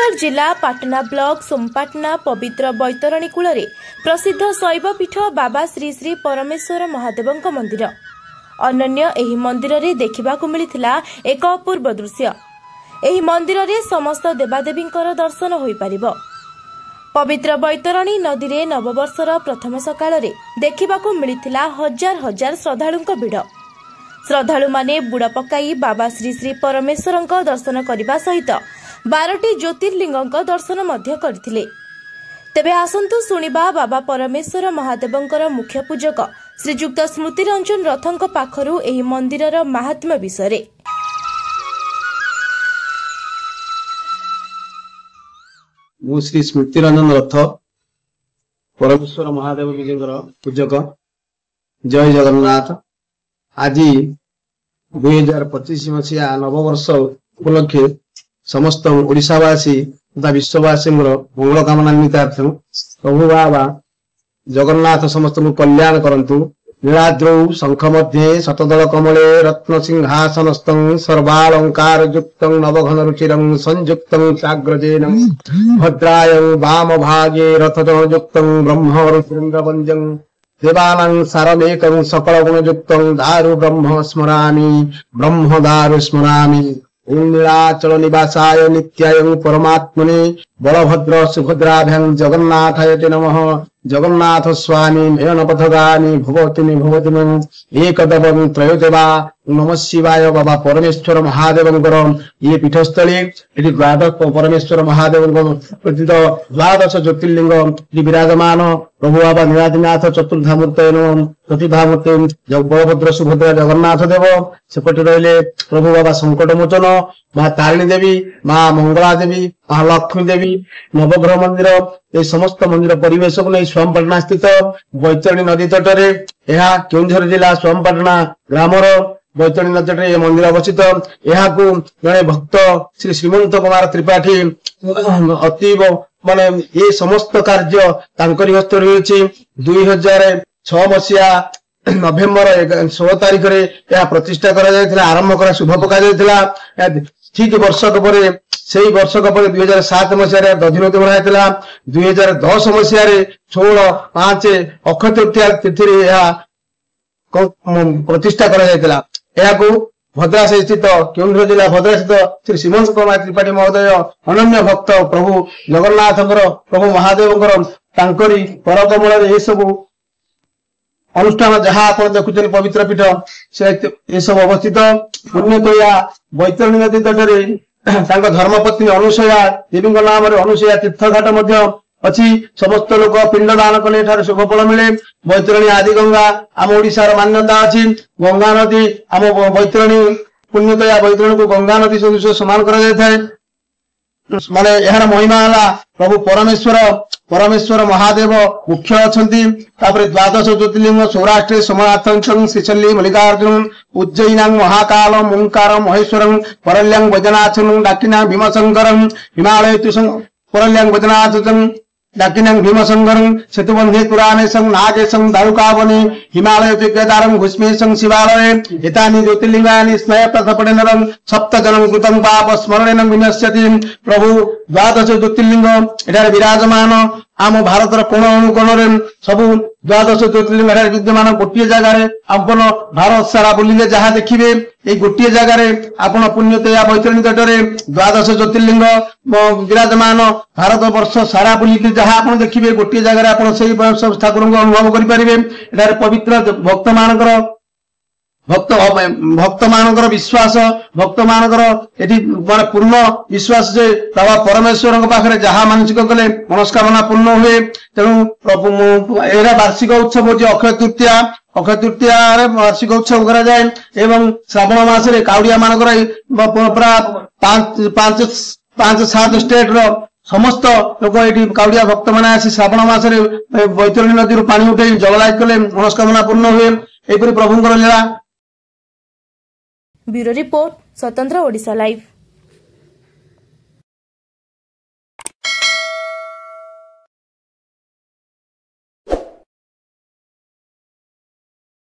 केन्दुझर जिला पाटना ब्लॉक सोमपाटना पवित्र बैतरणी कूल प्रसिद्ध शैवपीठ बाबा श्री श्री परमेश्वर महादेवଙ୍କ मंदिर अनन्य एही मंदिर रे देखिबाकु मिलिथिला एक अपूर्व दृश्य। एही मंदिर रे समस्त देवादेवींकर दर्शन होई परिबो। पवित्र बैतरणी नदी रे नववर्षर प्रथम सकाळ रे देखिबाकु मिलिथिला हजार हजार श्रद्धालुंक भिड़। श्रद्धालु माने बुड़ पकाई बाबा श्री श्री परमेश्वरଙ୍କ दर्शन करने सहित 12टी ज्योतिर्लिंगଙ୍କ दर्शन मध्य करथिले। तेबे आसंतु सुनिबा बाबा परमेश्वर महादेवଙ୍କର मुख्य पूजक श्रीजुक्त स्मृति रंजन रथଙ୍କ पाखरु एही मंदिरर महात्म्य विषय। मु श्री स्मृति रंजन रथ परमेश्वर महादेव विजयकर पूजक। जय जगन्नाथ। आज 2025 मसीहा नववर्ष उपलक्षे समस्त ओडिशावासी तथा विश्ववासी मंगल कामना निमित्त प्रभु बाबा जगन्नाथ समस्त कल्याण करंतु। नीलाद्रौ शंख मध्ये शतदल कमले रत्न सिंहासनस्थं सर्वालंकार युक्तं नवघन रुचिरं संयुक्तं चाग्रजेन भद्रायं वाम भागे रथजन युक्तं ब्रह्म रुचिरेन्द्रवंजं देवानां सारमेकं सकल गुण युक्तं दारु ब्रह्म स्मरामि ब्रह्म दारु स्मरामि। ओम नीलाचल निवासाय नित्याय परमात्मने बलभद्र सुभद्राभ्यां जगन्नाथाय नमः। जगन्नाथ स्वामी नयन पथगामी भवतिनि भवतिनि एकदवं त्रयोदेवा नमः शिवाय। बाबा परमेश्वर महादेवंकर ये पीठस्थली ये द्वादश परमेश्वर महादेव प्रसिद्ध द्वादश ज्योतिर्लिंग विराजमान प्रभु बाबा नीलाद्रिनाथ चतुर्धामूर्तये नमः। चतुर्धामूर्ति बलभद्र सुभद्रा जगन्नाथ देव सेपटे रहिले प्रभु बाबा संकट मोचन मां तारिणी देवी मां मंगला देवी महालक्ष्मी देवी नवग्रह मंदिर ये समस्त मंदिर परिवेश को नहीं सोमपाटना स्थित बैतरणी नदी तटरे यह केन्दुझर जिला सोमपाटना ग्रामर बैतरणी नदी तटरे मंदिर अवस्थित। यह जड़े भक्त श्री श्रीमंत कुमार त्रिपाठी अतीव माने ये समस्त कार्य तांकरी हस्त रही। 2006 मसीहा नवेम्बर 16 तारीख रे यह प्रतिष्ठा करा जायतिला आरंभ करा शुभ पका जायतिला। ठीक वर्षक परे सेही वर्षक परे 2007 मसीहा दधिनोती बना 2010 मसीहा 16/5 अक्षय तृतीया तिथि रे यह प्रतिष्ठा करा जायतिला। यहाकू भद्रास स्थित केन्दुझर जिला भद्रास स्थित श्री श्रीमंत कुमार त्रिपाठी महोदय अनन्य भक्त प्रभु जगन्नाथଙ୍କର प्रभु महादेवଙ୍କର तांकरी परकमल ये सब अनुष्ठान जहाँ आप देखुं पवित्र पीठ से सब अवस्थित। पुण्यतया बैतरणी नदी तटरे धर्मपत्नी अनुसया देवी नाम अनुसया तीर्थघाट अच्छी समस्त लोक पिंड दान कले शुभ फल मिले। बैतरणी आदि गंगा आम ओडिशार मान्यता अच्छी। गंगा नदी आम बैतरणी पुण्यतया बैतरणी को गंगा नदी सदृश समान कर माने यार महिमा है प्रभु परमेश्वर महादेव मुख्य अच्छी। द्वादश ज्योतिर्लिंग सौराष्ट्र सोमनाथ श्रीचल्ली मल्लिकार्जुन उज्जयिना महाकाल ओंकार महेश्वर परल्यां वैद्यनाथं डाकिना भीमशंकर हिमालय परल्यां वैद्यनाथं डाकिना भीमशंकर सेतुबंधे पुराणेशं नागेशं दारुकावने हिमालय केदारं घुष्मेशं शिवालय एतानि ज्योतिर्लिंगानि स्नयप्रथपटेन सप्तजनं कृतं पाप स्मरणेन विनश्यति। प्रभु द्वादश ज्योतिर्लिंग एठारे विराजमान आम भारत कोण अनुकोण सबु द्वादश ज्योतिर्लिंग विद्यमान गोटे जगार आपण भारत सारा बुलिले जहाँ देखिए ये गोटे जगार आपण पुण्यतया बैतरणी तटरे द्वादश ज्योतिर्लिंग विराजमान भारत वर्ष सारा बुलिके जहाँ आप देखिए गोटे जगार आप ठाकुर को अनुभव करें। पवित्र भक्त मानकर भक्त मानकर विश्वास भक्त मानकर एटी माने पूर्ण विश्वास जे बाबा परमेश्वर पाखे जहाँ मानसिक कले मनस्कामना पूर्ण हुए। तेणु एरा वार्षिक उत्सव होची अक्षय तृतीया वार्षिक उत्सव करा जाए एवं श्रावण मास काउडिया मानकर पूरा 5-7 स्टेट रो समस्त लोक ये काउडिया भक्त मैंने आसी श्रावण मास बैतरणी नदी पानी उठे जललायित कले मनस्कामना पूर्ण हुए। एपरी प्रभुंकर लीला। ब्यूरो रिपोर्ट स्वतंत्र ओडिशा लाइव।